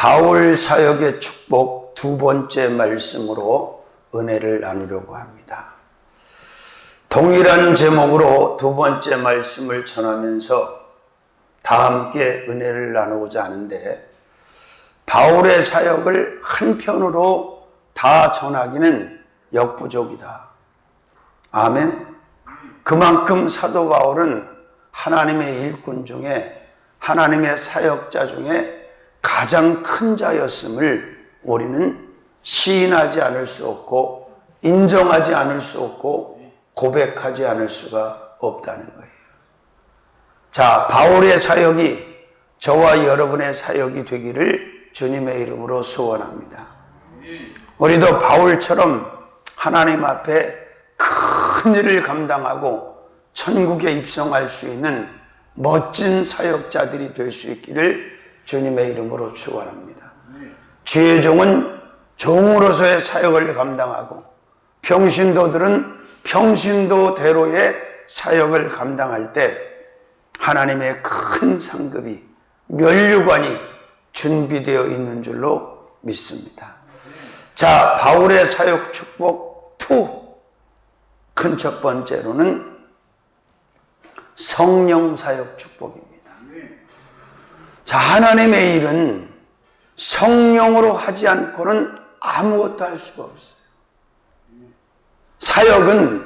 바울 사역의 축복 두 번째 말씀으로 은혜를 나누려고 합니다. 동일한 제목으로 두 번째 말씀을 전하면서 다 함께 은혜를 나누고자 하는데, 바울의 사역을 한편으로 다 전하기는 역부족이다. 아멘. 그만큼 사도 바울은 하나님의 일꾼 중에, 하나님의 사역자 중에 가장 큰 자였음을 우리는 시인하지 않을 수 없고, 인정하지 않을 수 없고, 고백하지 않을 수가 없다는 거예요. 자, 바울의 사역이 저와 여러분의 사역이 되기를 주님의 이름으로 소원합니다. 우리도 바울처럼 하나님 앞에 큰 일을 감당하고 천국에 입성할 수 있는 멋진 사역자들이 될 수 있기를 주님의 이름으로 축원합니다. 주의 종은 종으로서의 사역을 감당하고, 평신도들은 평신도대로의 사역을 감당할 때 하나님의 큰 상급이, 면류관이 준비되어 있는 줄로 믿습니다. 자, 바울의 사역 축복 2, 큰 첫 번째로는 성령 사역 축복입니다. 자, 하나님의 일은 성령으로 하지 않고는 아무것도 할 수가 없어요. 사역은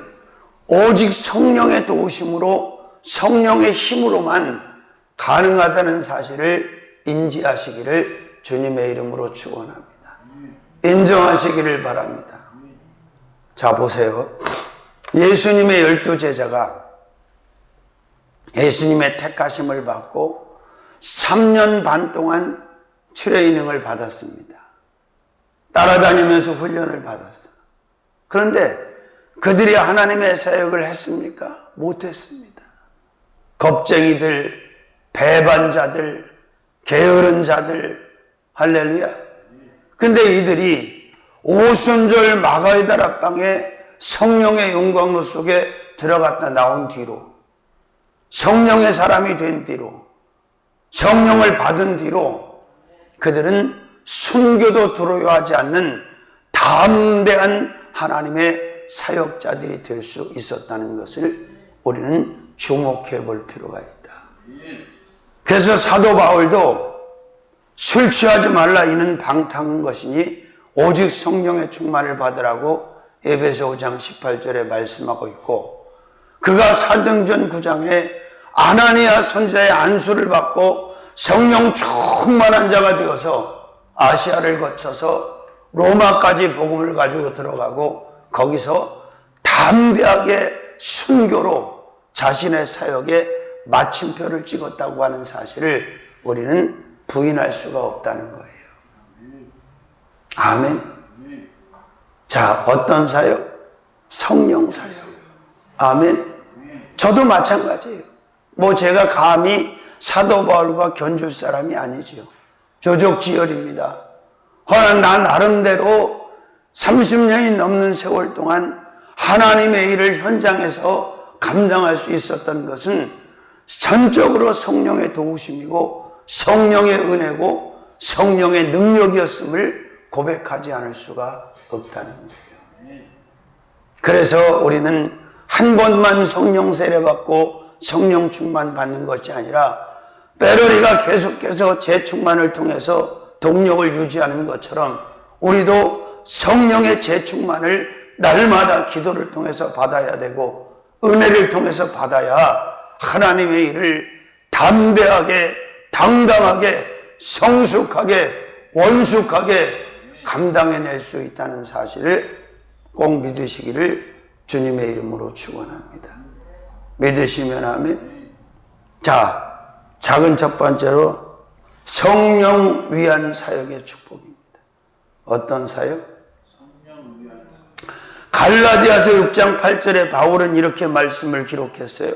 오직 성령의 도우심으로, 성령의 힘으로만 가능하다는 사실을 인지하시기를 주님의 이름으로 축원합니다. 인정하시기를 바랍니다. 자, 보세요. 예수님의 12제자가 예수님의 택하심을 받고 3년 반 동안 트레이닝을 받았습니다. 따라다니면서 훈련을 받았어요. 그런데 그들이 하나님의 사역을 했습니까? 못했습니다. 겁쟁이들, 배반자들, 게으른 자들, 할렐루야. 근데 이들이 오순절 마가이다 앞방에 성령의 영광로 속에 들어갔다 나온 뒤로, 성령의 사람이 된 뒤로, 성령을 받은 뒤로 그들은 순교도 두려워하지 않는 담대한 하나님의 사역자들이 될 수 있었다는 것을 우리는 주목해 볼 필요가 있다. 그래서 사도 바울도 술 취하지 말라 이는 방탕한 것이니 오직 성령의 충만을 받으라고 에베소 5장 18절에 말씀하고 있고, 그가 사도행전 9장에 아나니아 선지자의 안수를 받고 성령 충만한 자가 되어서 아시아를 거쳐서 로마까지 복음을 가지고 들어가고, 거기서 담대하게 순교로 자신의 사역에 마침표를 찍었다고 하는 사실을 우리는 부인할 수가 없다는 거예요. 아멘. 자, 어떤 사역? 성령 사역. 아멘. 저도 마찬가지예요. 제가 감히 사도 바울과 견줄 사람이 아니지요. 조족지혈입니다. 허나 나 나름대로 30년이 넘는 세월 동안 하나님의 일을 현장에서 감당할 수 있었던 것은 전적으로 성령의 도우심이고 성령의 은혜고 성령의 능력이었음을 고백하지 않을 수가 없다는 거예요. 그래서 우리는 한 번만 성령 세례받고 성령 충만 받는 것이 아니라 베러리가 계속해서 재충만을 통해서 동력을 유지하는 것처럼 우리도 성령의 재충만을 날마다 기도를 통해서 받아야 되고, 은혜를 통해서 받아야 하나님의 일을 담대하게, 당당하게, 성숙하게, 원숙하게 감당해낼 수 있다는 사실을 꼭 믿으시기를 주님의 이름으로 축원합니다. 믿으시면 아멘. 자, 작은 첫 번째로 성령 위한 사역의 축복입니다. 어떤 사역? 갈라디아서 6장 8절에 바울은 이렇게 말씀을 기록했어요.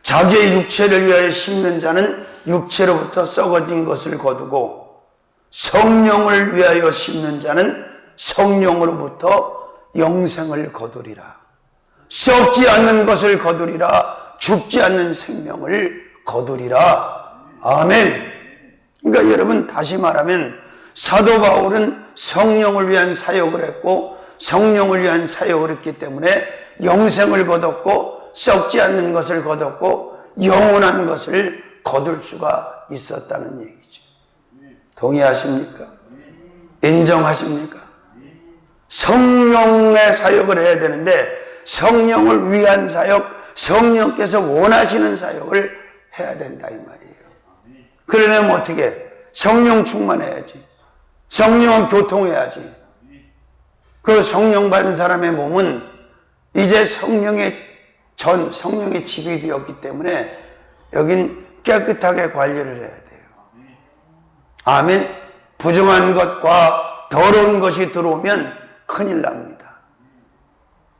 자기의 육체를 위하여 심는 자는 육체로부터 썩어진 것을 거두고, 성령을 위하여 심는 자는 성령으로부터 영생을 거두리라. 썩지 않는 것을 거두리라. 죽지 않는 생명을 거두리라. 아멘. 그러니까 여러분, 다시 말하면 사도 바울은 성령을 위한 사역을 했고 성령을 위한 사역을 했기 때문에 영생을 거뒀고 썩지 않는 것을 거뒀고 영원한 것을 거둘 수가 있었다는 얘기죠. 동의하십니까? 인정하십니까? 성령의 사역을 해야 되는데 성령을 위한 사역, 성령께서 원하시는 사역을 해야 된다 이 말이에요. 그러려면 어떻게? 성령 충만해야지. 성령은 교통해야지. 그 성령 받은 사람의 몸은 이제 성령의 집이 되었기 때문에 여긴 깨끗하게 관리를 해야 돼요. 아멘. 부정한 것과 더러운 것이 들어오면 큰일 납니다.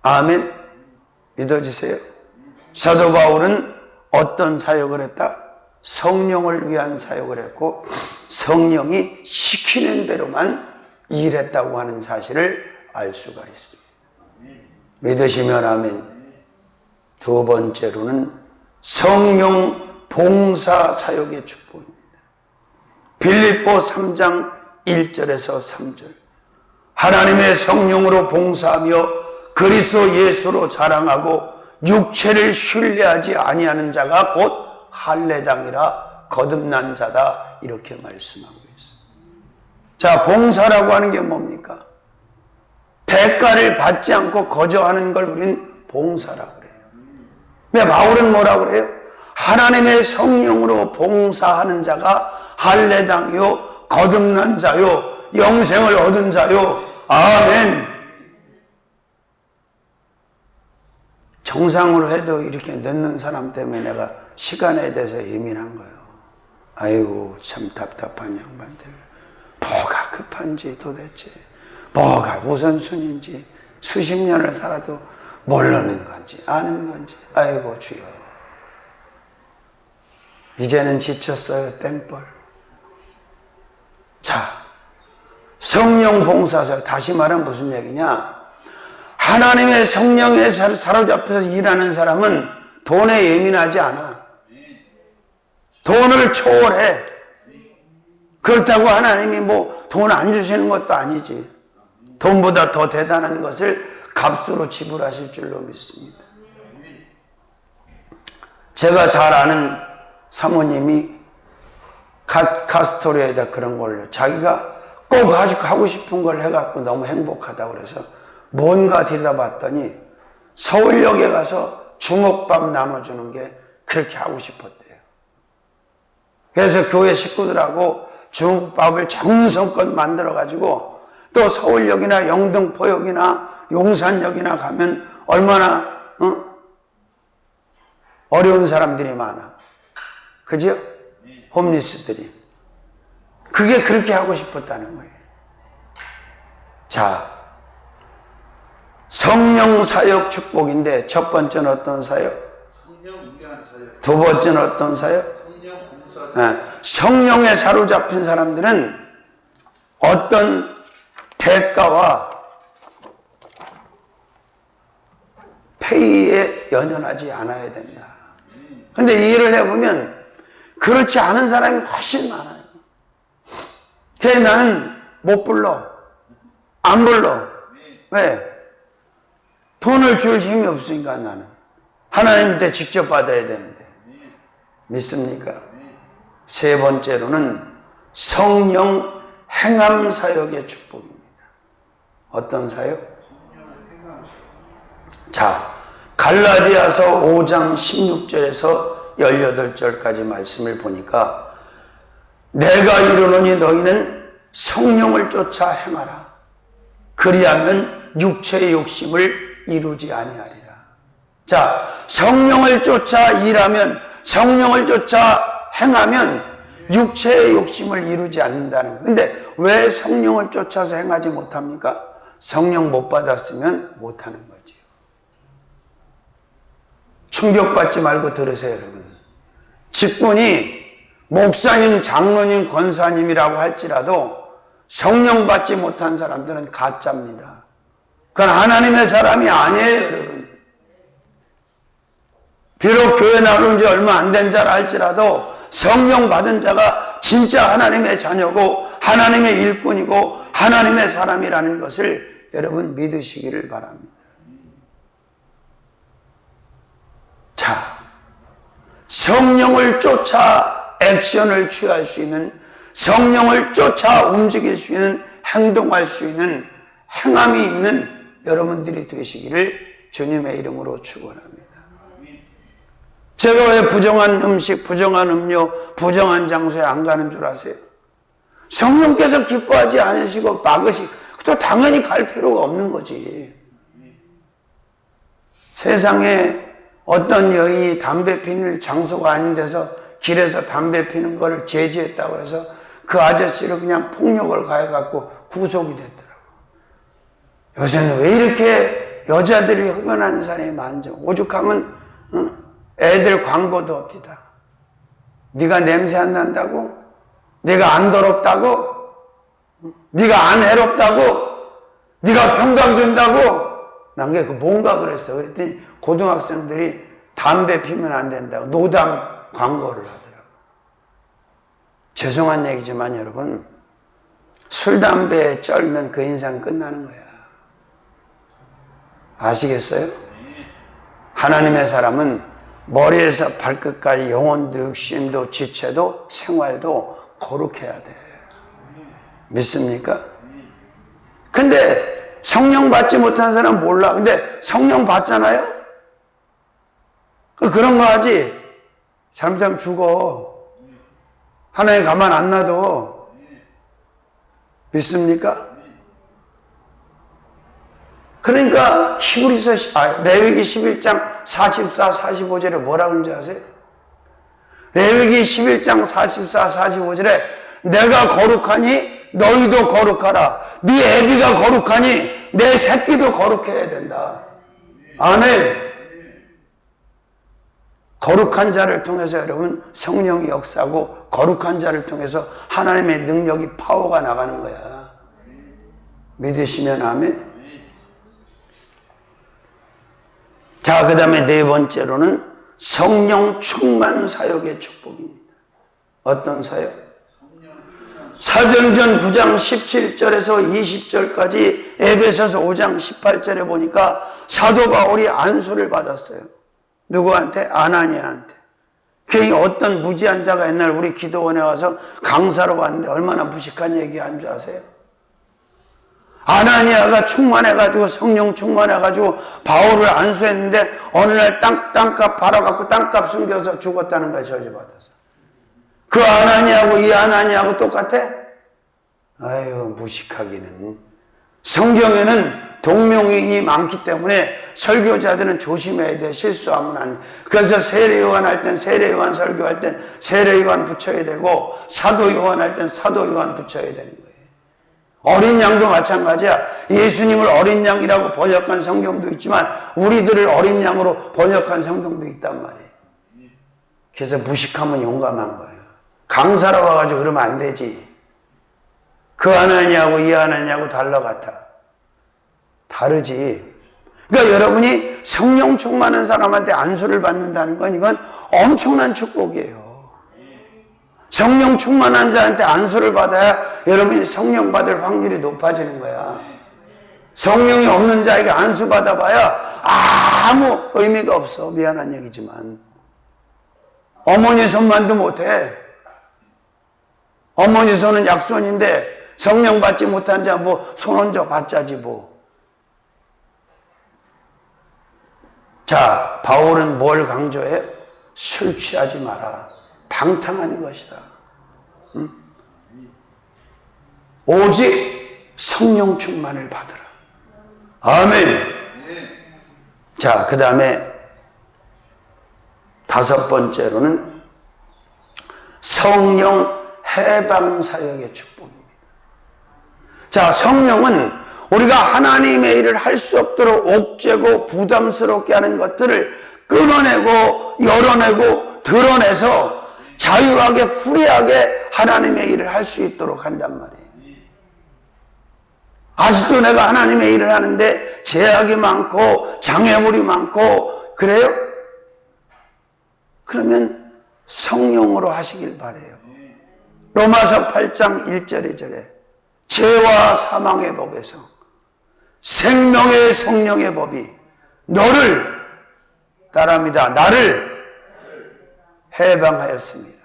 아멘. 믿어지세요? 사도 바울은 어떤 사역을 했다? 성령을 위한 사역을 했고 성령이 시키는 대로만 일했다고 하는 사실을 알 수가 있습니다. 믿으시면 아멘. 두 번째로는 성령 봉사 사역의 축복입니다. 빌립보 3장 1절에서 3절. 하나님의 성령으로 봉사하며 그리스도 예수로 자랑하고 육체를 신뢰하지 아니하는 자가 곧 할례당이라 거듭난 자다 이렇게 말씀하고 있어요. 자, 봉사라고 하는 게 뭡니까? 대가를 받지 않고 거저하는 걸 우린 봉사라고 그래요. 근데 바울은 뭐라고 그래요? 하나님의 성령으로 봉사하는 자가 할례당이요 거듭난 자요 영생을 얻은 자요. 아멘. 정상으로 해도 이렇게 늦는 사람 때문에 내가 시간에 대해서 예민한 거예요. 아이고 참 답답한 양반들. 뭐가 급한지 도대체 뭐가 우선순위인지 수십 년을 살아도 모르는 건지 아는 건지 아이고 주여. 이제는 지쳤어요. 땡벌. 자, 성령 봉사사 다시 말하면 무슨 얘기냐? 하나님의 성령에 사로잡혀서 일하는 사람은 돈에 예민하지 않아. 돈을 초월해. 그렇다고 하나님이 뭐 돈 안 주시는 것도 아니지. 돈보다 더 대단한 것을 값으로 지불하실 줄로 믿습니다. 제가 잘 아는 사모님이 카스토리아에다 그런 걸로 자기가 꼭 하고 싶은 걸 해갖고 너무 행복하다고 그래서 뭔가 들여다봤더니 서울역에 가서 주먹밥 나눠주는 게 그렇게 하고 싶었대요. 그래서 교회 식구들하고 주먹밥을 정성껏 만들어가지고 또 서울역이나 영등포역이나 용산역이나 가면 얼마나 어려운 사람들이 많아. 그죠? 홈리스들이. 그게 그렇게 하고 싶었다는 거예요. 자, 성령 사역 축복인데 첫 번째는 어떤 사역? 두 번째는 어떤 사역? 성령에 사로잡힌 사람들은 어떤 대가와 페이에 연연하지 않아야 된다. 근데 이 일을 해보면 그렇지 않은 사람이 훨씬 많아요. 그래서 나는 못 불러. 안 불러. 왜? 돈을 줄 힘이 없으니까 나는. 하나님한테 직접 받아야 되는데. 믿습니까? 세 번째로는 성령 행함 사역의 축복입니다. 어떤 사역? 자, 갈라디아서 5장 16절에서 18절까지 말씀을 보니까 내가 이르노니 너희는 성령을 쫓아 행하라. 그리하면 육체의 욕심을 이루지 아니하리라. 자, 성령을 쫓아 일하면 성령을 쫓아 행하면 육체의 욕심을 이루지 않는다는 거예요. 근데 왜 성령을 쫓아서 행하지 못합니까? 성령 못 받았으면 못하는 거지요. 충격받지 말고 들으세요, 여러분. 직분이 목사님, 장로님, 권사님이라고 할지라도 성령 받지 못한 사람들은 가짜입니다. 그건 하나님의 사람이 아니에요, 여러분. 비록 교회 나온 지 얼마 안 된 자라 할지라도 성령 받은 자가 진짜 하나님의 자녀고 하나님의 일꾼이고 하나님의 사람이라는 것을 여러분 믿으시기를 바랍니다. 자, 성령을 쫓아 액션을 취할 수 있는, 성령을 쫓아 움직일 수 있는, 행동할 수 있는 행함이 있는 여러분들이 되시기를 주님의 이름으로 축원합니다. 제가 왜 부정한 음식, 부정한 음료, 부정한 장소에 안 가는 줄 아세요? 성령께서 기뻐하지 않으시고 또 당연히 갈 필요가 없는 거지. 세상에 어떤 여인이 담배 피는 장소가 아닌 데서 길에서 담배 피는 걸 제지했다고 해서 그 아저씨를 그냥 폭력을 가해갖고 구속이 됐더라고. 요새는 왜 이렇게 여자들이 흡연하는 사람이 많죠? 오죽하면 애들 광고도 없디다. 네가 냄새 안 난다고? 네가 안 더럽다고? 네가 안 해롭다고? 네가 평강 준다고? 난 게 그 뭔가 그랬어. 그랬더니 고등학생들이 담배 피면 안 된다고 노담 광고를 하더라고. 죄송한 얘기지만 여러분, 술, 담배에 쩔면 그 인생 끝나는 거야. 아시겠어요? 하나님의 사람은 머리에서 발끝까지 영혼도 육신도 지체도 생활도 거룩해야 돼. 믿습니까? 근데 성령 받지 못한 사람은 몰라. 근데 성령 받잖아요? 그런 거 하지. 잘못하면 죽어. 하나님 가만 안 놔둬. 믿습니까? 그러니까 레위기 11장 44, 45절에 뭐라고 하는지 아세요? 레위기 11장 44, 45절에 내가 거룩하니 너희도 거룩하라. 네 애비가 거룩하니 내 새끼도 거룩해야 된다. 아멘. 거룩한 자를 통해서 여러분 성령이 역사하고 거룩한 자를 통해서 하나님의 능력이 파워가 나가는 거야. 믿으시면 아멘. 자, 그 다음에 네 번째로는 성령 충만 사역의 축복입니다. 어떤 사역? 사도행전 9장 17절에서 20절까지 에베소서 5장 18절에 보니까 사도 바울이 안수를 받았어요. 누구한테? 아나니아한테. 괜히 어떤 무지한 자가 옛날 우리 기도원에 와서 강사로 왔는데 얼마나 무식한 얘기 한 줄 아세요? 아나니아가 충만해가지고 성령 충만해가지고 바울을 안수했는데 어느 날 땅값 팔아갖고 땅값 숨겨서 죽었다는 거예요. 저주받아서. 그 아나니아하고 이 아나니아하고 똑같아? 아유, 무식하기는. 성경에는 동명이인이 많기 때문에 설교자들은 조심해야 돼. 실수하면 안 돼. 그래서 세례요한 할 땐 세례요한, 설교할 땐 세례요한 붙여야 되고 사도요한 할 땐 사도요한 붙여야 되는 거예요. 어린 양도 마찬가지야. 예수님을 어린 양이라고 번역한 성경도 있지만 우리들을 어린 양으로 번역한 성경도 있단 말이에요. 그래서 무식하면 용감한 거예요. 강사로 와가지고 그러면 안 되지. 그 아나니아하고 이 아나니아하고 달라같아. 다르지. 그러니까 여러분이 성령 충만한 사람한테 안수를 받는다는 건 이건 엄청난 축복이에요. 성령 충만한 자한테 안수를 받아야 여러분이 성령 받을 확률이 높아지는 거야. 성령이 없는 자에게 안수 받아봐야 아무 의미가 없어. 미안한 얘기지만. 어머니 손만도 못해. 어머니 손은 약손인데 성령 받지 못한 자 뭐 손 얹어 받자지 뭐. 자, 바울은 뭘 강조해? 술 취하지 마라. 방탕한 것이다. 응? 오직 성령 충만을 받으라. 아멘. 자, 그 다음에 다섯 번째로는 성령 해방사역의 축복입니다. 자, 성령은 우리가 하나님의 일을 할 수 없도록 옥죄고 부담스럽게 하는 것들을 끊어내고 열어내고 드러내서 자유하게 프리하게 하나님의 일을 할 수 있도록 한단 말이에요. 아직도 내가 하나님의 일을 하는데 제약이 많고 장애물이 많고 그래요? 그러면 성령으로 하시길 바라요. 로마서 8장 1절 2절에 죄와 사망의 법에서 생명의 성령의 법이 너를 따릅니다. 나를 해방하였습니다.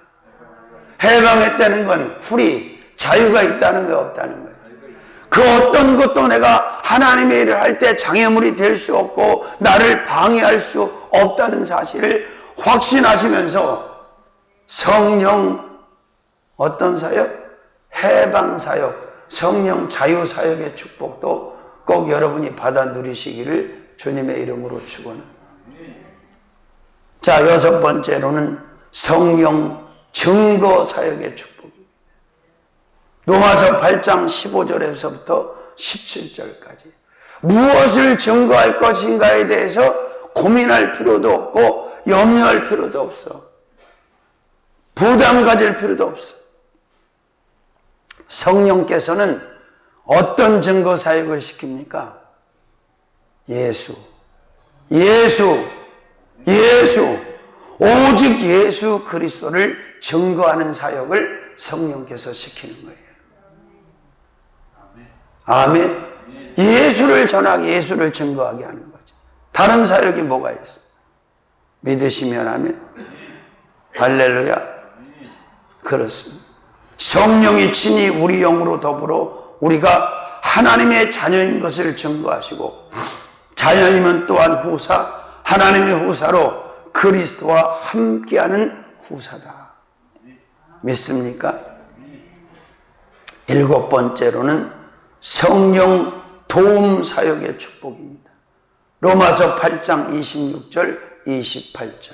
해방했다는 건 풀이 자유가 있다는 게 없다는 거예요. 그 어떤 것도 내가 하나님의 일을 할 때 장애물이 될 수 없고 나를 방해할 수 없다는 사실을 확신하시면서 성령 어떤 사역? 해방 사역, 성령 자유 사역의 축복도 꼭 여러분이 받아 누리시기를 주님의 이름으로 축원합니다. 자, 여섯 번째로는 성령 증거 사역의 축복입니다. 로마서 8장 15절에서부터 17절까지 무엇을 증거할 것인가에 대해서 고민할 필요도 없고 염려할 필요도 없어. 부담 가질 필요도 없어. 성령께서는 어떤 증거 사역을 시킵니까? 예수. 오직 예수 그리스도를 증거하는 사역을 성령께서 시키는 거예요. 아멘. 예수를 전하게, 예수를 증거하게 하는 거죠. 다른 사역이 뭐가 있어? 믿으시면 아멘. 할렐루야. 그렇습니다. 성령이 친히 우리 영으로 더불어 우리가 하나님의 자녀인 것을 증거하시고, 자녀이면 또한 후사, 하나님의 후사로 그리스도와 함께하는 후사다. 믿습니까? 일곱 번째로는 성령 도움 사역의 축복입니다. 로마서 8장 26절 28절.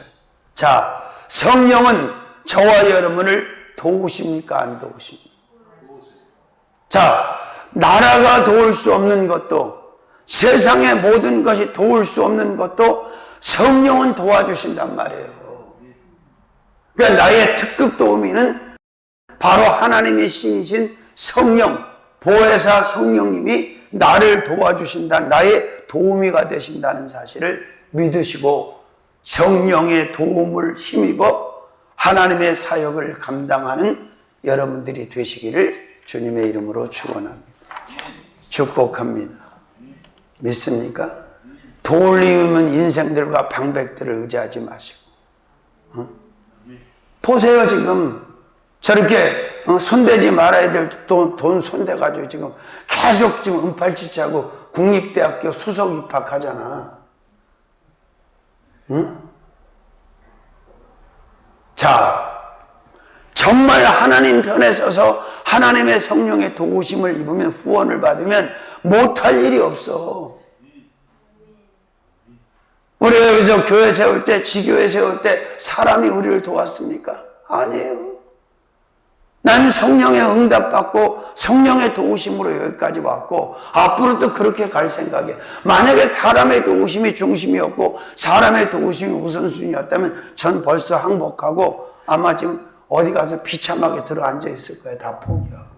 자, 성령은 저와 여러분을 도우십니까? 안 도우십니까? 자, 나라가 도울 수 없는 것도, 세상의 모든 것이 도울 수 없는 것도 성령은 도와주신단 말이에요. 그러니까 나의 특급 도우미는 바로 하나님의 신이신 성령, 보혜사 성령님이 나를 도와주신다, 나의 도우미가 되신다는 사실을 믿으시고 성령의 도움을 힘입어 하나님의 사역을 감당하는 여러분들이 되시기를 주님의 이름으로 축원합니다. 축복합니다. 믿습니까? 도울림은 인생들과 방백들을 의지하지 마시고, 보세요. 지금 저렇게 손대지 말아야 될 돈 손대가지고 지금 계속 지금 은팔찌차고 국립대학교 수석 입학하잖아. 응? 자, 정말 하나님 편에 서서 하나님의 성령의 도우심을 입으면, 후원을 받으면 못할 일이 없어. 우리가 여기서 교회 세울 때, 지교회 세울 때 사람이 우리를 도왔습니까? 아니에요. 난 성령의 응답받고 성령의 도우심으로 여기까지 왔고 앞으로도 그렇게 갈 생각이에요. 만약에 사람의 도우심이 중심이었고 사람의 도우심이 우선순위였다면 전 벌써 항복하고 아마 지금 어디 가서 비참하게 들어앉아 있을 거예요. 다 포기하고.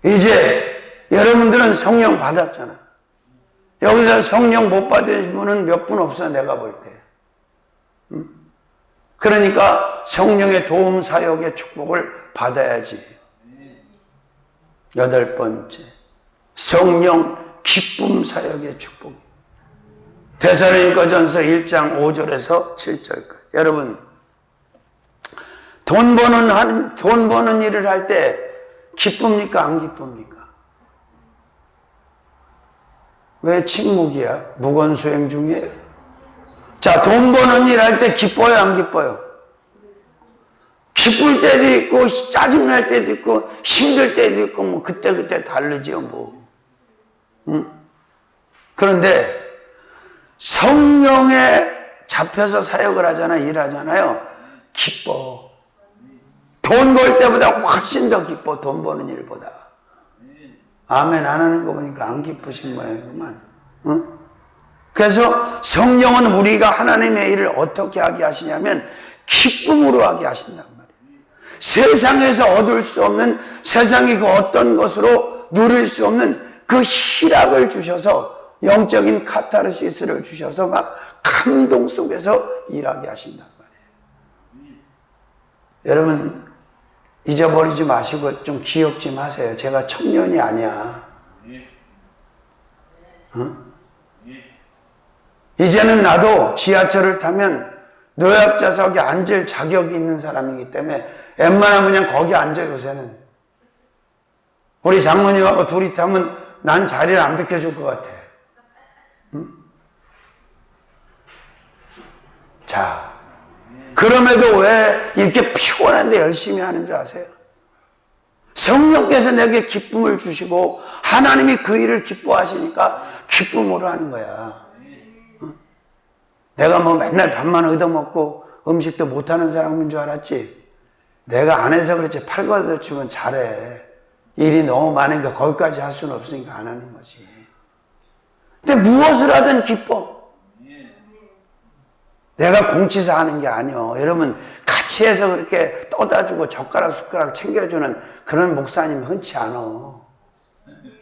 이제 여러분들은 성령 받았잖아. 여기서 성령 못 받은 분은 몇 분 없어, 내가 볼 때. 그러니까 성령의 도움 사역의 축복을 받아야지. 여덟 번째, 성령 기쁨 사역의 축복. 데살로니가전서 1장 5절에서 7절까지. 여러분, 돈 버는 일을 할 때 기쁩니까? 안 기쁩니까? 왜 침묵이야? 무건수행 중이에요? 자, 돈 버는 일 할 때 기뻐요? 안 기뻐요? 기쁠 때도 있고 짜증날 때도 있고 힘들 때도 있고 뭐 그때 다르지요 뭐. 그런데 성령에 잡혀서 사역을 하잖아요. 일하잖아요. 기뻐. 돈 벌 때보다 훨씬 더 기뻐. 돈 버는 일보다. 아멘 안 하는 거 보니까 안 기쁘신 모양이구만. 그래서 성령은 우리가 하나님의 일을 어떻게 하게 하시냐면 기쁨으로 하게 하신단 말이에요. 세상에서 얻을 수 없는, 세상이 그 어떤 것으로 누릴 수 없는 그 희락을 주셔서, 영적인 카타르시스를 주셔서 막 감동 속에서 일하게 하신단 말이에요. 여러분, 잊어버리지 마시고 좀 기억 좀 하세요. 제가 청년이 아니야. 이제는 나도 지하철을 타면 노약자석에 앉을 자격이 있는 사람이기 때문에 웬만하면 그냥 거기 앉아. 요새는 우리 장모님하고 둘이 타면 난 자리를 안 비켜줄 것 같아. 자, 그럼에도 왜 이렇게 피곤한데 열심히 하는 줄 아세요? 성령께서 내게 기쁨을 주시고 하나님이 그 일을 기뻐하시니까 기쁨으로 하는 거야. 내가 뭐 맨날 밥만 얻어먹고 음식도 못하는 사람인 줄 알았지? 내가 안 해서 그렇지. 팔걷어치면 잘해. 일이 너무 많으니까 거기까지 할 수는 없으니까 안 하는 거지. 근데 무엇을 하든 기뻐. 내가 공치사 하는 게 아니요. 여러분 같이 해서 그렇게 떠다주고 젓가락 숟가락 챙겨주는 그런 목사님 흔치 않아.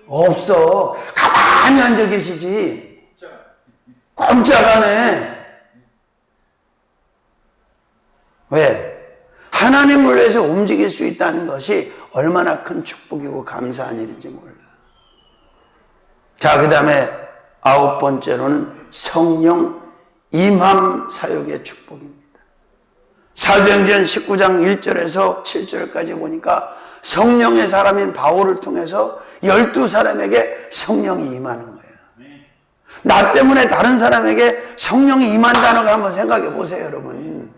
없어. 가만히 앉아 계시지. 꼼짝 안 해. 왜? 하나님을 위해서 움직일 수 있다는 것이 얼마나 큰 축복이고 감사한 일인지 몰라. 자, 그 다음에 9번째로는 성령 임함 사역의 축복입니다. 사도행전 19장 1절에서 7절까지 보니까 성령의 사람인 바울을 통해서 12사람에게 성령이 임하는 거예요. 나 때문에 다른 사람에게 성령이 임한다는 걸 한번 생각해 보세요, 여러분.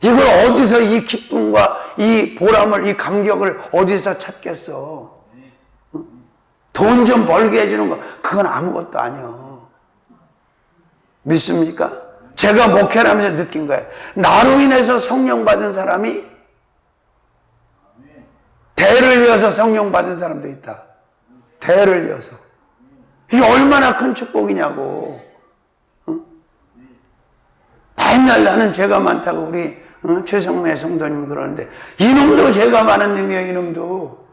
이걸 어디서 이 기쁨과 이 보람을, 이 감격을 어디서 찾겠어? 돈 좀 벌게 해주는 거, 그건 아무것도 아니야. 믿습니까? 제가 목회를 하면서 느낀 거예요. 나로 인해서 성령 받은 사람이 대를 이어서 성령 받은 사람도 있다. 대를 이어서. 이게 얼마나 큰 축복이냐고. 맨날 나는 죄가 많다고 우리 최성래 성도님 그러는데 이놈도 죄가 많은 놈이에요. 이놈도.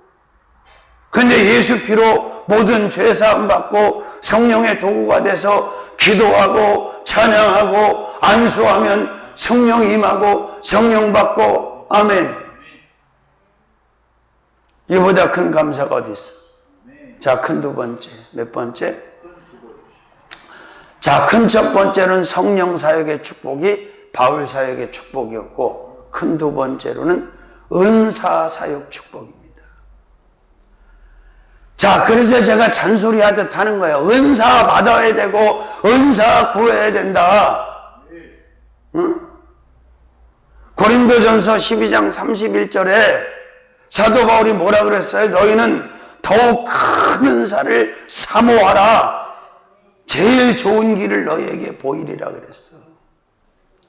근데 예수 피로 모든 죄 사함 받고 성령의 도구가 돼서 기도하고 찬양하고 안수하면 성령 임하고 성령 받고 아멘. 이보다 큰 감사가 어디 있어? 자, 큰 두 번째. 몇 번째? 자, 큰 첫 번째는 성령 사역의 축복이 바울 사역의 축복이었고, 큰 두 번째로는 은사 사역 축복입니다. 자, 그래서 제가 잔소리하듯 하는 거예요. 은사 받아야 되고 은사 구해야 된다. 응? 고린도전서 12장 31절에 사도 바울이 뭐라 그랬어요? 너희는 더욱 큰 은사를 사모하라. 제일 좋은 길을 너희에게 보이리라 그랬어.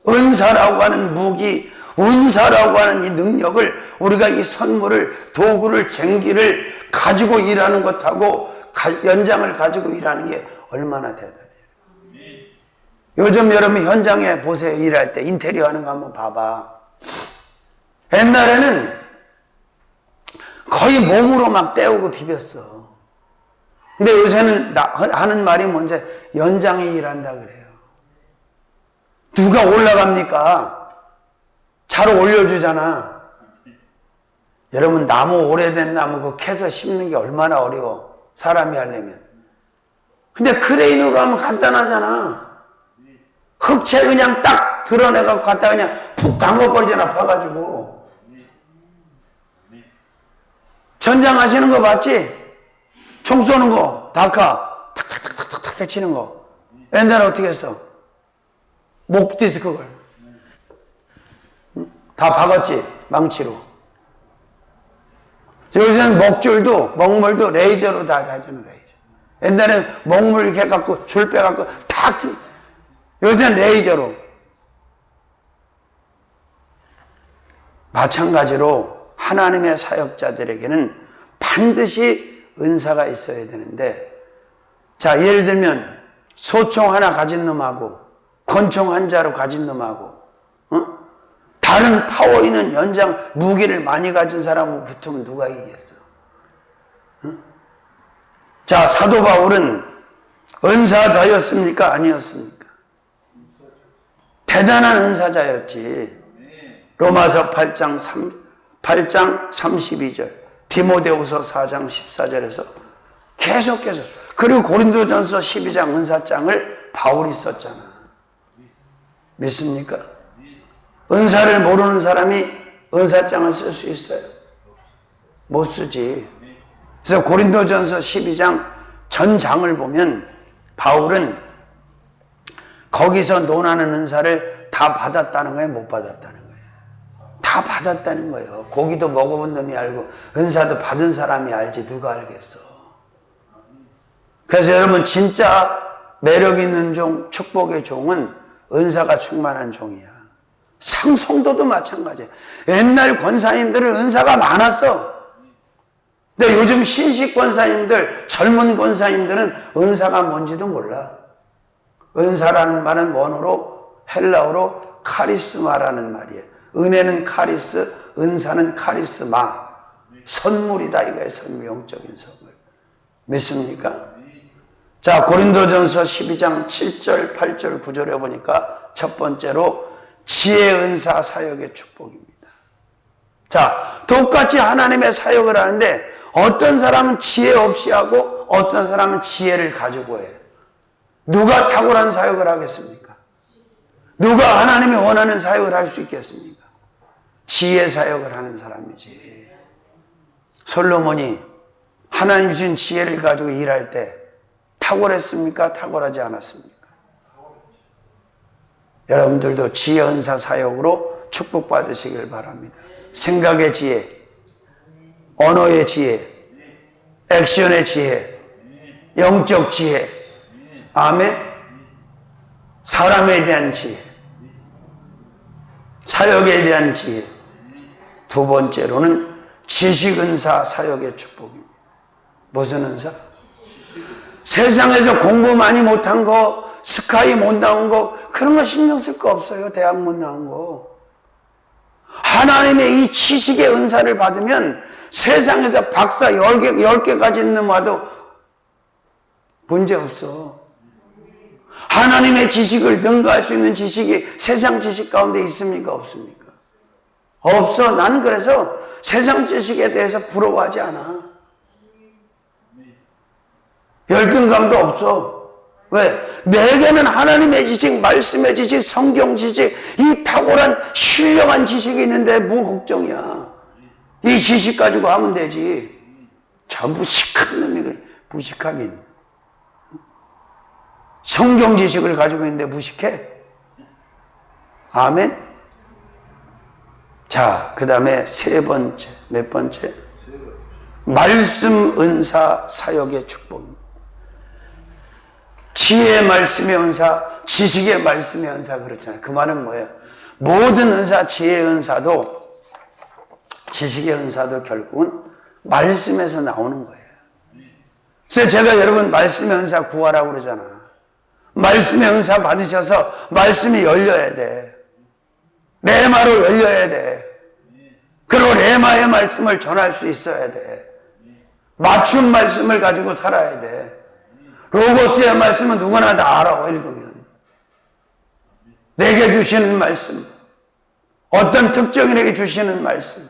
은사라고 하는 무기, 은사라고 하는 이 능력을 우리가 이 선물을, 도구를, 쟁기를 가지고 일하는 것하고 연장을 가지고 일하는 게 얼마나 대단해요. 요즘 여러분 현장에 보세요. 일할 때 인테리어 하는 거 한번 봐봐. 옛날에는 거의 몸으로 막 때우고 비볐어. 근데 요새는 하는 말이 뭔지 연장에 일한다 그래요. 누가 올라갑니까? 차로 올려주잖아. 여러분 나무, 오래된 나무 그 캐서 심는 게 얼마나 어려워. 사람이 하려면. 근데 크레인으로 하면 간단하잖아. 흑채 그냥 딱 드러내갖고 갖다 그냥 푹 담궈버리잖아. 파가지고. 전장하시는 거 봤지? 총 쏘는 거, 다카 탁탁탁탁탁탁 치는 거. 옛날에 어떻게 했어? 목 디스크 걸. 다 박았지? 망치로. 요새는 먹물도 레이저로 다 하잖아, 레이저. 옛날에는 먹물 이렇게 해갖고, 줄 빼갖고, 탁, 요새는 레이저로. 마찬가지로 하나님의 사역자들에게는 반드시 은사가 있어야 되는데, 자, 예를 들면, 소총 하나 가진 놈하고, 권총 한 자루 가진 놈하고, 다른 파워 있는 연장 무기를 많이 가진 사람하고 붙으면 누가 이기겠어? 자, 사도 바울은 은사자였습니까? 아니었습니까? 대단한 은사자였지. 로마서 8장 8장 32절, 디모데후서 4장 14절에서 계속해서, 그리고 고린도전서 12장 은사장을 바울이 썼잖아. 믿습니까? 은사를 모르는 사람이 은사장을 쓸 수 있어요? 못 쓰지. 그래서 고린도전서 12장 전 장을 보면 바울은 거기서 논하는 은사를 다 받았다는 거예요? 못 받았다는 거예요? 다 받았다는 거예요. 고기도 먹어본 놈이 알고 은사도 받은 사람이 알지 누가 알겠어. 그래서 여러분, 진짜 매력 있는 종, 축복의 종은 은사가 충만한 종이야. 성도도 마찬가지야. 옛날 권사님들은 은사가 많았어. 근데 요즘 신식 권사님들, 젊은 권사님들은 은사가 뭔지도 몰라. 은사라는 말은 원어로, 헬라어로 카리스마라는 말이에요. 은혜는 카리스, 은사는 카리스마. 선물이다 이거예요. 선물, 영적인 선물. 믿습니까? 자, 고린도전서 12장 7절, 8절, 9절에 보니까 첫 번째로 지혜, 은사, 사역의 축복입니다. 자, 똑같이 하나님의 사역을 하는데 어떤 사람은 지혜 없이 하고 어떤 사람은 지혜를 가지고 해요. 누가 탁월한 사역을 하겠습니까? 누가 하나님이 원하는 사역을 할 수 있겠습니까? 지혜 사역을 하는 사람이지. 솔로몬이 하나님 주신 지혜를 가지고 일할 때 탁월했습니까? 탁월하지 않았습니까? 여러분들도 지혜 은사 사역으로 축복받으시길 바랍니다. 생각의 지혜, 언어의 지혜, 액션의 지혜, 영적 지혜, 아멘. 사람에 대한 지혜, 사역에 대한 지혜. 두 번째로는 지식 은사 사역의 축복입니다. 무슨 은사? 세상에서 공부 많이 못한 거, 스카이 못 나온 거, 그런 거 신경 쓸 거 없어요. 대학 못 나온 거. 하나님의 이 지식의 은사를 받으면 세상에서 박사 10개 가진 놈 와도 문제 없어. 하나님의 지식을 능가할 수 있는 지식이 세상 지식 가운데 있습니까? 없습니까? 없어. 나는 그래서 세상 지식에 대해서 부러워하지 않아. 열등감도 없어. 왜? 내게는 하나님의 지식, 말씀의 지식, 성경 지식, 이 탁월한 신령한 지식이 있는데 뭐 걱정이야. 이 지식 가지고 하면 되지. 저 무식한 놈이 무식하긴. 성경 지식을 가지고 있는데 무식해? 아멘? 자, 그 다음에 세 번째, 몇 번째? 말씀 은사 사역의 축복입니다. 지혜의 말씀의 은사, 지식의 말씀의 은사 그렇잖아요. 그 말은 뭐예요? 모든 은사, 지혜의 은사도 지식의 은사도 결국은 말씀에서 나오는 거예요. 그래서 제가 여러분 말씀의 은사 구하라고 그러잖아. 말씀의 은사 받으셔서 말씀이 열려야 돼. 레마로 열려야 돼. 그리고 레마의 말씀을 전할 수 있어야 돼. 맞춤 말씀을 가지고 살아야 돼. 로고스의 말씀은 누구나 다 알아, 읽으면. 내게 주시는 말씀, 어떤 특정인에게 주시는 말씀,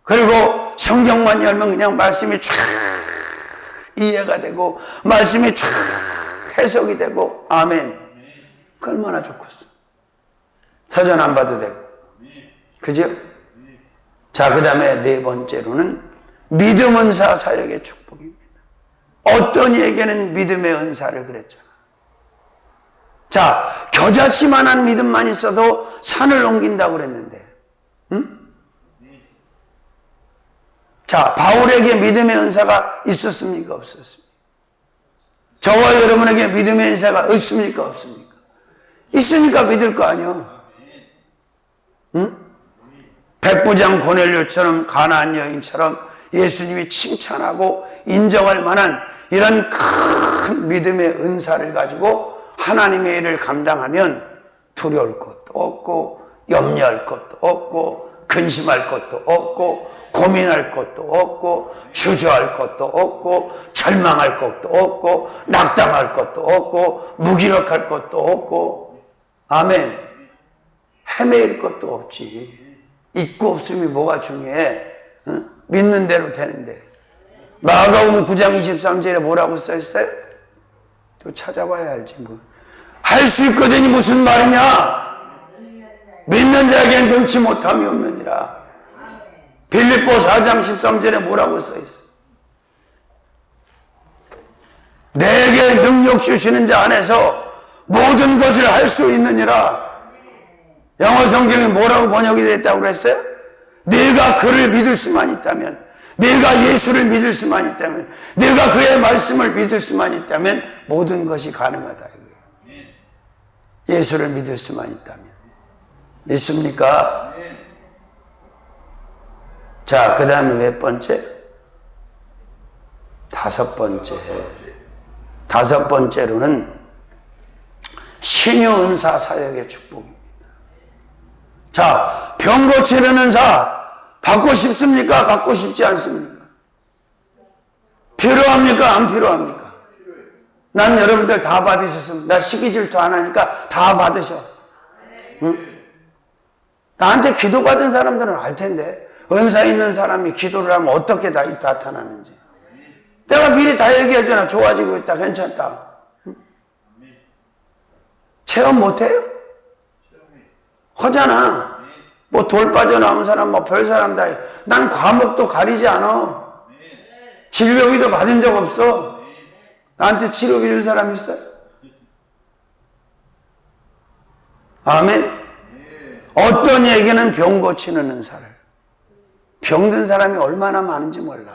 그리고 성경만 열면 그냥 말씀이 쫙 이해가 되고 말씀이 쫙 해석이 되고, 아멘. 그 얼마나 좋겠어. 사전 안 봐도 되고. 그죠? 자, 그 다음에 네 번째로는 믿음 은사 사역의 축복입니다. 어떤 이에게는 믿음의 은사를 그랬잖아. 자, 겨자씨만한 믿음만 있어도 산을 옮긴다고 그랬는데, 응? 자, 바울에게 믿음의 은사가 있었습니까? 없었습니까? 저와 여러분에게 믿음의 은사가 있습니까? 없습니까? 있으니까 믿을 거 아니야. 응? 백부장 고넬료처럼, 가나안 여인처럼 예수님이 칭찬하고 인정할 만한 이런 큰 믿음의 은사를 가지고 하나님의 일을 감당하면 두려울 것도 없고, 염려할 것도 없고, 근심할 것도 없고, 고민할 것도 없고, 주저할 것도 없고, 절망할 것도 없고, 낙담할 것도 없고, 무기력할 것도 없고, 아멘. 헤매일 것도 없지. 있고 없음이 뭐가 중요해? 응? 믿는 대로 되는데. 마가복음 9장 23절에 뭐라고 써있어요? 또 찾아봐야 알지 뭐. 할 수 있거든이 무슨 말이냐? 믿는 자에겐 능치 못함이 없느니라. 빌립보 4장 13절에 뭐라고 써있어? 내게 능력 주시는 자 안에서 모든 것을 할 수 있느니라. 영어 성경에 뭐라고 번역이 됐다고 그랬어요? 네가 그를 믿을 수만 있다면, 네가 예수를 믿을 수만 있다면, 네가 그의 말씀을 믿을 수만 있다면 모든 것이 가능하다 이거예요. 예수를 믿을 수만 있다면. 믿습니까? 자, 그 다음에 몇 번째? 다섯 번째로는 신유 은사 사역의 축복입니다. 자, 병 고치는 은사 받고 싶습니까? 받고 싶지 않습니까? 필요합니까? 안 필요합니까? 난 여러분들 다 받으셨습니다. 나 시기 질투 안 하니까 다 받으셔. 응? 나한테 기도 받은 사람들은 알 텐데, 은사 있는 사람이 기도를 하면 어떻게 다 나타나는지. 내가 미리 다 얘기해주나. 좋아지고 있다, 괜찮다. 응? 체험 못해요? 하잖아. 뭐 돌 빠져나온 사람, 뭐 별 사람 다 해. 난 과목도 가리지 않아. 진료비도 받은 적 없어. 나한테 치료비 줄 사람 있어요? 아멘. 어떤 얘기는 병 고치는 은사를. 병든 사람이 얼마나 많은지 몰라.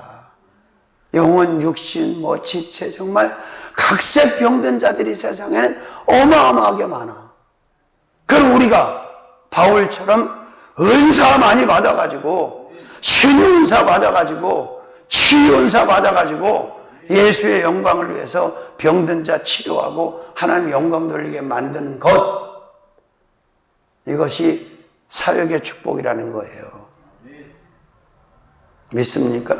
영혼, 육신, 뭐 지체, 정말 각색 병든 자들이 세상에는 어마어마하게 많아. 그럼 우리가 바울처럼 은사 많이 받아가지고, 신유 은사 받아가지고, 치유 은사 받아가지고 예수의 영광을 위해서 병든 자 치료하고 하나님 영광 돌리게 만드는 것, 이것이 사역의 축복이라는 거예요. 믿습니까?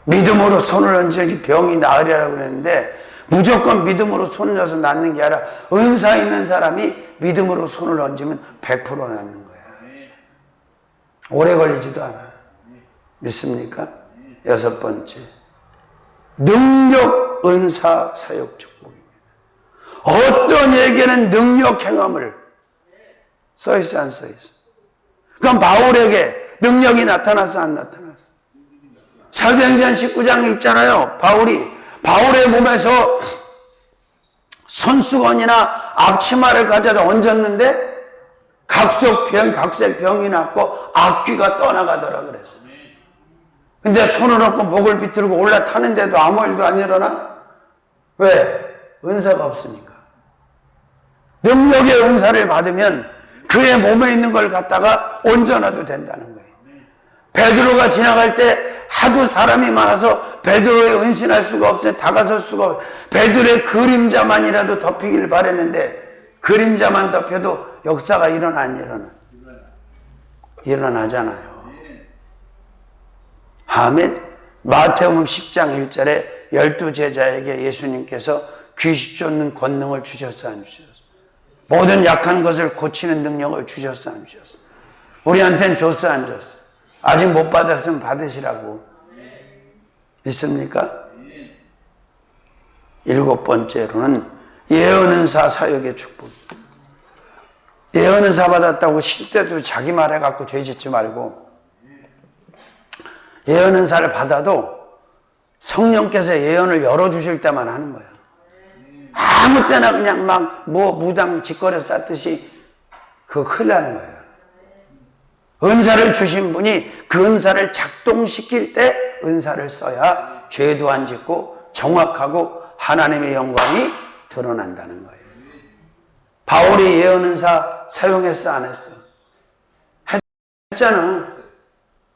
믿음으로 손을 얹어 병이 나으리라고 그랬는데, 무조건 믿음으로 손을 얹어서 낫는 게 아니라 은사 있는 사람이 믿음으로 손을 얹으면 100% 낫는 거야. 오래 걸리지도 않아. 믿습니까? 여섯 번째, 능력 은사 사역 축복입니다. 어떤 얘기는 능력 행함을 써있어 안 써있어? 그럼 바울에게 능력이 나타났어 안 나타났어? 사도행전 19장에 있잖아요. 바울의 몸에서 손수건이나 앞치마를 가져다 얹었는데 각색 병이 났고 악귀가 떠나가더라 그랬어. 근데 손을 얹고 목을 비틀고 올라타는데도 아무 일도 안 일어나? 왜? 은사가 없으니까. 능력의 은사를 받으면 그의 몸에 있는 걸 갖다가 얹어놔도 된다는 거예요. 베드로가 지나갈 때 하도 사람이 많아서 베드로에 은신할 수가 없어요. 다가설 수가 없어요. 베드로의 그림자만이라도 덮이길 바랬는데 그림자만 덮여도 역사가 일어나 안 일어나? 일어나잖아요. 아멘. 마태복음 10장 1절에 12제자에게 예수님께서 귀신 쫓는 권능을 주셨어 안 주셨어? 모든 약한 것을 고치는 능력을 주셨어 안 주셨어? 우리한테는 줬어 안 줬어? 아직 못 받았으면 받으시라고. 믿습니까? 일곱 번째로는 예언은사 사역의 축복. 예언은사 받았다고 실때도 자기 말 해갖고 죄 짓지 말고, 예언은사를 받아도 성령께서 예언을 열어주실 때만 하는 거예요. 아무 때나 그냥 막 무당 짓거려 쌓듯이 그거 큰일 나는 거예요. 은사를 주신 분이 그 은사를 작동시킬 때 은사를 써야 죄도 안 짓고 정확하고 하나님의 영광이 드러난다는 거예요. 바울이 예언은사 사용했어 안 했어? 했잖아.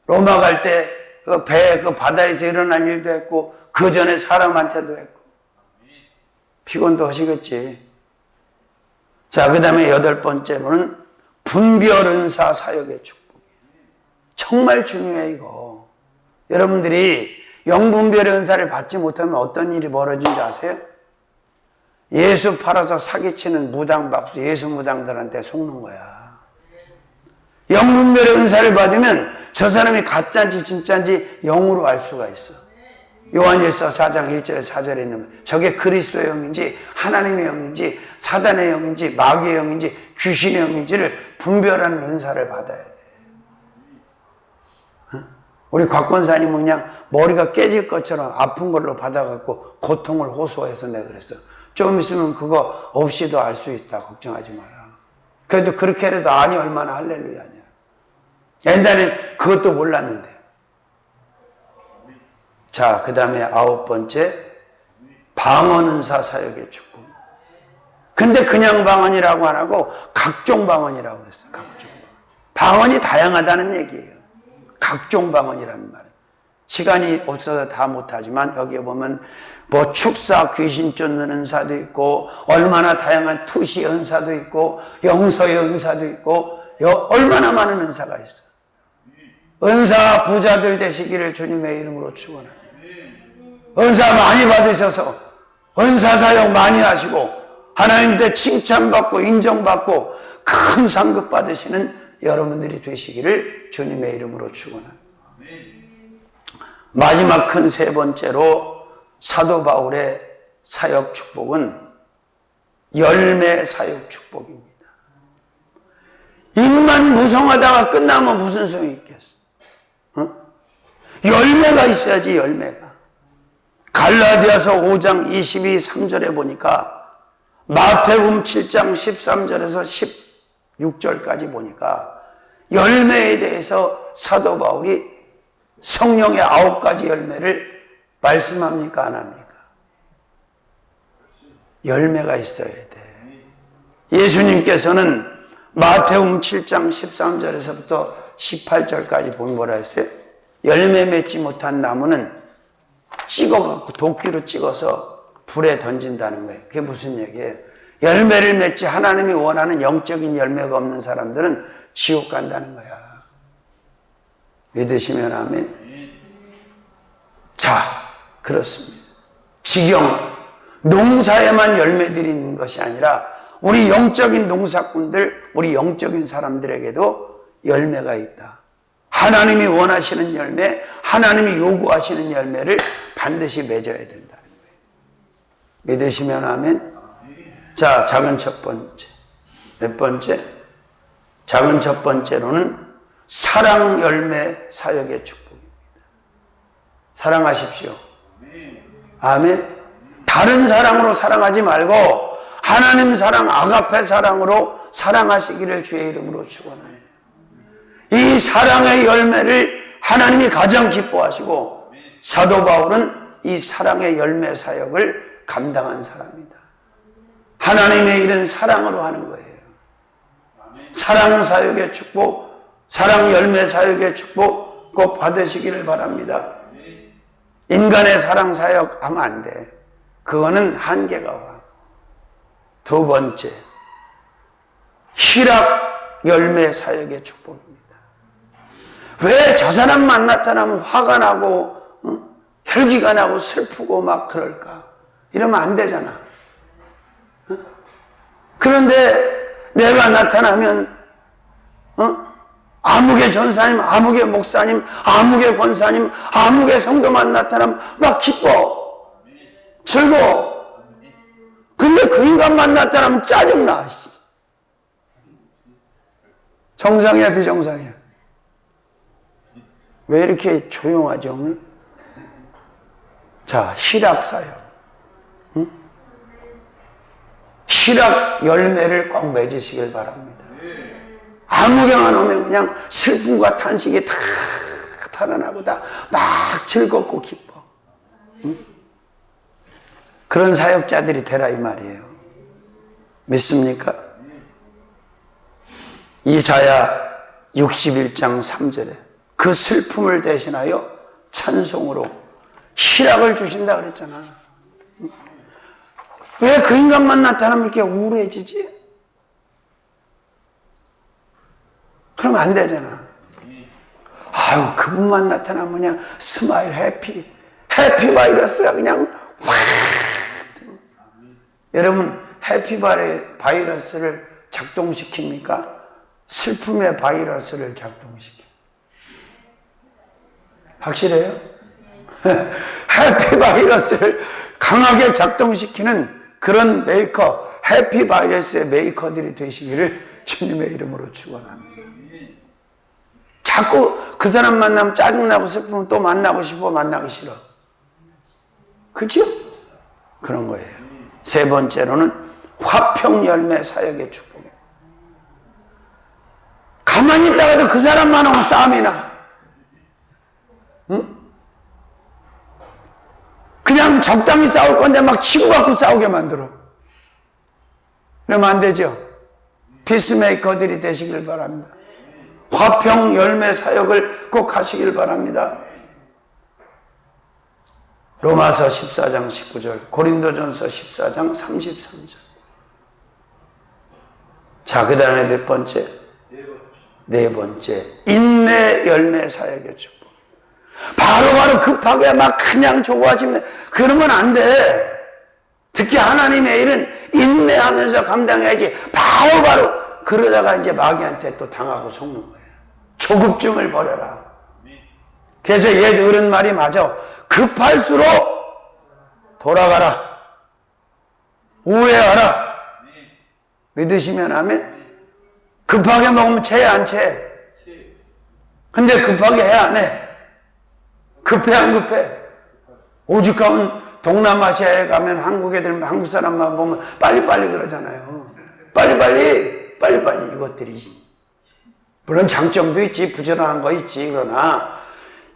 로마 갈 때 그 배 그 바다에서 일어난 일도 했고 그 전에 사람한테도 했고 피곤도 하시겠지. 자, 그 다음에 여덟 번째로는 분별은사 사역의 축복이에요. 정말 중요해 이거. 여러분들이 영분별의 은사를 받지 못하면 어떤 일이 벌어진지 아세요? 예수 팔아서 사기치는 무당 박수 예수 무당들한테 속는 거야. 영분별의 은사를 받으면 저 사람이 가짜인지 진짜인지 영으로 알 수가 있어. 요한일서 4장 1절에 4절에 있는 저게 그리스도의 영인지 하나님의 영인지 사단의 영인지 마귀의 영인지 귀신의 영인지를 분별하는 은사를 받아야 돼. 우리 곽권사님은 그냥 머리가 깨질 것처럼 아픈 걸로 받아갖고 고통을 호소해서 내가 그랬어. 좀 있으면 그거 없이도 알 수 있다. 걱정하지 마라. 그래도 그렇게 해도 아니 얼마나 할렐루야냐. 옛날엔 그것도 몰랐는데. 자, 그 다음에 9번째, 방언은사 사역의 축복. 근데 그냥 방언이라고 안 하고 각종 방언이라고 그랬어요. 각종 방언이 다양하다는 얘기예요. 각종 방언이라는 말은. 시간이 없어서 다 못하지만 여기에 보면 뭐 축사, 귀신 쫓는 은사도 있고 얼마나 다양한 투시 은사도 있고 영서의 은사도 있고 얼마나 많은 은사가 있어. 은사 부자들 되시기를 주님의 이름으로 축원합니다. 은사 많이 받으셔서 은사 사역 많이 하시고 하나님한테 칭찬받고 인정받고 큰 상급 받으시는 여러분들이 되시기를 주님의 이름으로 축원합니다. 마지막 큰 세 번째로 사도 바울의 사역 축복은 열매 사역 축복입니다. 입만 무성하다가 끝나면 무슨 소용이 있겠어? 열매가 있어야지. 열매가. 갈라디아서 5장 22, 3절에 보니까 마태복음 7장 13절에서 16절까지 보니까 열매에 대해서 사도 바울이 성령의 9가지 열매를 말씀합니까? 안 합니까? 열매가 있어야 돼. 예수님께서는 마태복음 7장 13절에서부터 18절까지 보면 뭐라 했어요? 열매 맺지 못한 나무는 찍어갖고 도끼로 찍어서 불에 던진다는 거예요. 그게 무슨 얘기예요? 열매를 맺지 하나님이 원하는 영적인 열매가 없는 사람들은 지옥 간다는 거야. 믿으시면 아멘. 자, 그렇습니다. 지경, 농사에만 열매들이 있는 것이 아니라 우리 영적인 농사꾼들, 우리 영적인 사람들에게도 열매가 있다. 하나님이 원하시는 열매, 하나님이 요구하시는 열매를 반드시 맺어야 된다는 거예요. 믿으시면 아멘. 자, 작은 첫 번째. 몇 번째? 작은 첫 번째로는 사랑 열매 사역의 축복입니다. 사랑하십시오. 아멘. 다른 사랑으로 사랑하지 말고 하나님 사랑, 아가페 사랑으로 사랑하시기를 주의 이름으로 축원합니다. 이 사랑의 열매를 하나님이 가장 기뻐하시고 사도 바울은 이 사랑의 열매 사역을 감당한 사람이다. 하나님의 일은 사랑으로 하는 거예요. 사랑 사역의 축복, 사랑 열매 사역의 축복 꼭 받으시기를 바랍니다. 인간의 사랑 사역 하면 안 돼. 그거는 한계가 와. 두 번째, 희락 열매 사역의 축복입니다. 왜 저 사람만 나타나면 화가 나고 혈기가 나고 슬프고 막 그럴까? 이러면 안 되잖아. 그런데 내가 나타나면 아무개 전사님, 아무개 목사님, 아무개 권사님, 아무개 성도만 나타나면 막 기뻐, 즐거워. 근데 그 인간만 나타나면 짜증나. 정상이야, 비정상이야? 왜 이렇게 조용하죠, 오늘? 자, 희락사역. 희락 열매를 꼭 맺으시길 바랍니다. 아무개만 오면 그냥 슬픔과 탄식이 다 달아나고 다 막 즐겁고 기뻐. 그런 사역자들이 되라 이 말이에요. 믿습니까? 이사야 61장 3절에 그 슬픔을 대신하여 찬송으로 희락을 주신다 그랬잖아. 왜 그 인간만 나타나면 이렇게 우울해지지? 그러면 안 되잖아. 아유, 그분만 나타나면 그냥 스마일 해피 바이러스가 그냥 확. 여러분, 해피 바이러스를 작동시킵니까? 슬픔의 바이러스를 작동시켜. 확실해요? 해피 바이러스를 강하게 작동시키는 그런 메이커, 해피 바이러스의 메이커들이 되시기를 주님의 이름으로 축원합니다. 자꾸 그 사람 만나면 짜증나고 슬프면 또 만나고 싶어, 만나기 싫어. 그렇죠? 그런 거예요. 세 번째로는 화평 열매 사역의 축복이에요. 가만히 있다가도 그 사람만 오면 싸움이 나. 응? 그냥 적당히 싸울 건데 막 치고 갖고 싸우게 만들어. 그러면 안 되죠. 피스메이커들이 되시길 바랍니다. 화평 열매 사역을 꼭 하시길 바랍니다. 로마서 14장 19절, 고린도전서 14장 33절. 자, 그 다음에 몇 번째? 네 번째, 인내 열매 사역의 축복. 바로바로 급하게 막 그냥 조고하시면 그러면 안 돼. 특히 하나님의 일은 인내하면서 감당해야지. 바로바로 그러다가 이제 마귀한테 또 당하고 속는 거예요. 조급증을 버려라. 그래서 옛 어른 말이 맞아. 급할수록 돌아가라. 우회하라. 믿으시면 아멘. 급하게 먹으면 채 안 채? 근데 급하게 해 안 해? 급해 안 급해? 오죽 가면 동남아시아에 가면 한국 사람만 보면 빨리빨리 그러잖아요. 빨리빨리 이것들이. 물론 장점도 있지, 부지런한 거 있지. 그러나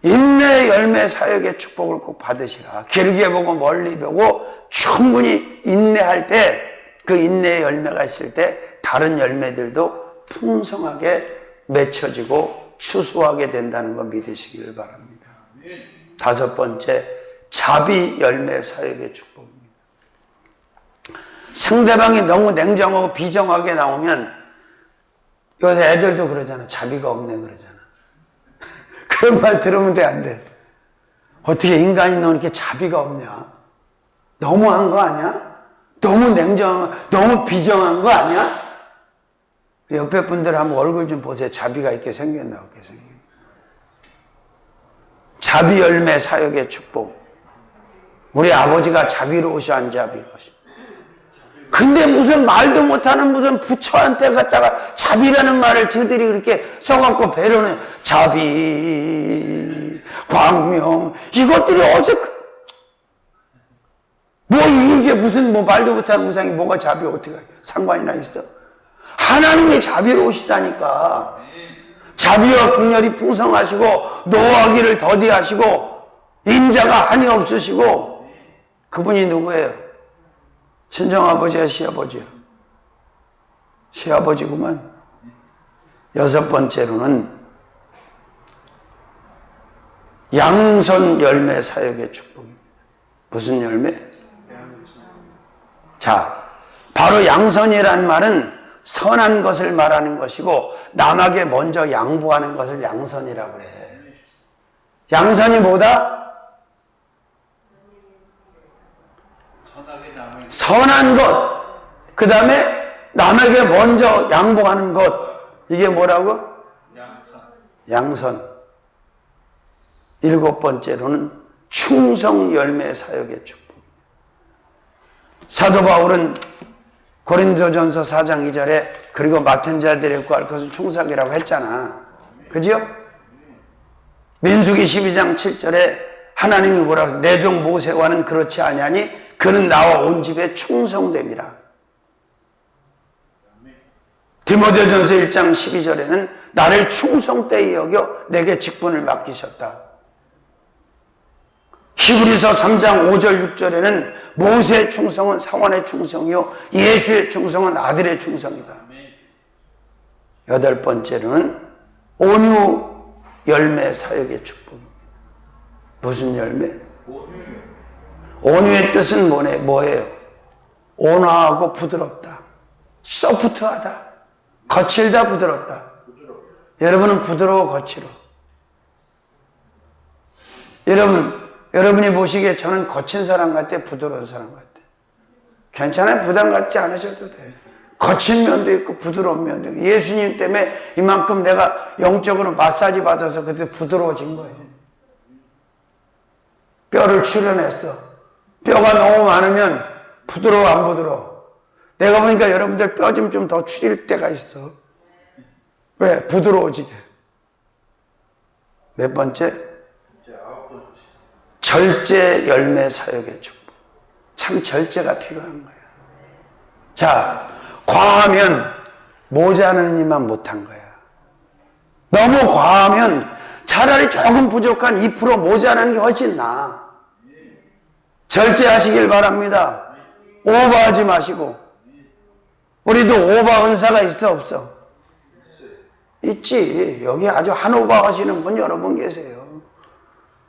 인내 열매 사역의 축복을 꼭 받으시라. 길게 보고 멀리 보고 충분히 인내할 때, 그 인내의 열매가 있을 때 다른 열매들도 풍성하게 맺혀지고 추수하게 된다는 거 믿으시기를 바랍니다. 다섯 번째, 자비 열매 사역의 축복입니다. 상대방이 너무 냉정하고 비정하게 나오면 요새 애들도 그러잖아. 자비가 없네 그러잖아. 그런 말 들으면 돼, 안 돼? 어떻게 인간이 너 이렇게 자비가 없냐? 너무한 거 아니야? 너무 냉정한, 너무 비정한 거 아니야? 옆에 분들 한번 얼굴 좀 보세요. 자비가 있게 생겼나 없게 생겼나. 자비 열매 사역의 축복. 우리 아버지가 자비로우셔 안 자비로우셔? 근데 무슨 말도 못하는 무슨 부처한테 갖다가 자비라는 말을 저들이 그렇게 써갖고 배려는 자비, 광명, 이것들이 어서 뭐 이게 무슨 뭐 말도 못하는 우상이 뭐가 자비 어떻게 상관이나 있어? 하나님이 자비로우시다니까. 자비와 긍휼이 풍성하시고 노하기를 더디하시고 인자가 한이 없으시고 그분이 누구예요? 친정아버지야 시아버지야? 시아버지구만. 여섯 번째로는 양선 열매 사역의 축복입니다. 무슨 열매? 자, 바로 양선이란 말은 선한 것을 말하는 것이고 남에게 먼저 양보하는 것을 양선이라고 그래. 양선이 뭐다? 선한 것, 그 다음에 남에게 먼저 양보하는 것. 이게 뭐라고? 양선. 일곱 번째로는 충성 열매 사역의 축복. 사도 바울은 고린도전서 4장 2절에 그리고 맡은 자들의 구할 것은 충성이라고 했잖아. 그죠? 민수기 12장 7절에 하나님이 뭐라고 해서 내 종 모세와는 그렇지 아니하니 그는 나와 온 집에 충성됨이라. 디모데전서 1장 12절에는 나를 충성되이 여겨 내게 직분을 맡기셨다. 히브리서 3장 5절 6절에는 모세의 충성은 사원의 충성이요 예수의 충성은 아들의 충성이다. 여덟 번째로는 온유 열매 사역의 축복입니다. 무슨 열매? 온유의 뜻은 뭐예요? 온화하고 부드럽다. 소프트하다. 거칠다 부드럽다. 여러분은 부드러워 거칠어. 여러분이 보시기에 저는 거친 사람 같아, 부드러운 사람 같아. 괜찮아요. 부담 갖지 않으셔도 돼. 거친 면도 있고 부드러운 면도 있고 예수님 때문에 이만큼 내가 영적으로 마사지 받아서 그때 부드러워진 거예요. 뼈를 출연했어. 뼈가 너무 많으면 부드러워 안 부드러워? 내가 보니까 여러분들 뼈 좀 더 추릴 때가 있어. 왜? 부드러워지게. 몇 번째? 절제 열매 사역의 축복. 참 절제가 필요한 거야. 자, 과하면 모자라는 일만 못한 거야. 너무 과하면 차라리 조금 부족한 2% 모자라는 게 훨씬 나아. 절제하시길 바랍니다. 오버하지 마시고. 우리도 오버 은사가 있어 없어? 있지. 여기 아주 한 오버 하시는 분 여러 분 계세요.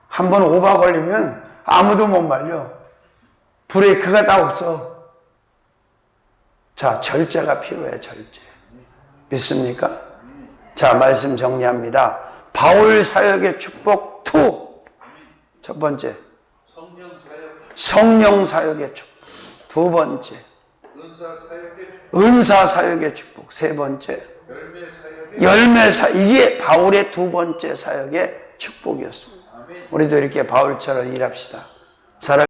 한 번 오버 걸리면 아무도 못 말려. 브레이크가 다 없어. 자, 절제가 필요해, 절제. 믿습니까? 자, 말씀 정리합니다. 바울 사역의 축복 2. 첫 번째, 성령 사역의 축복. 두 번째, 은사 사역의 축복. 세 번째, 열매 사역. 이게 바울의 두 번째 사역의 축복이었습니다. 우리도 이렇게 바울처럼 일합시다.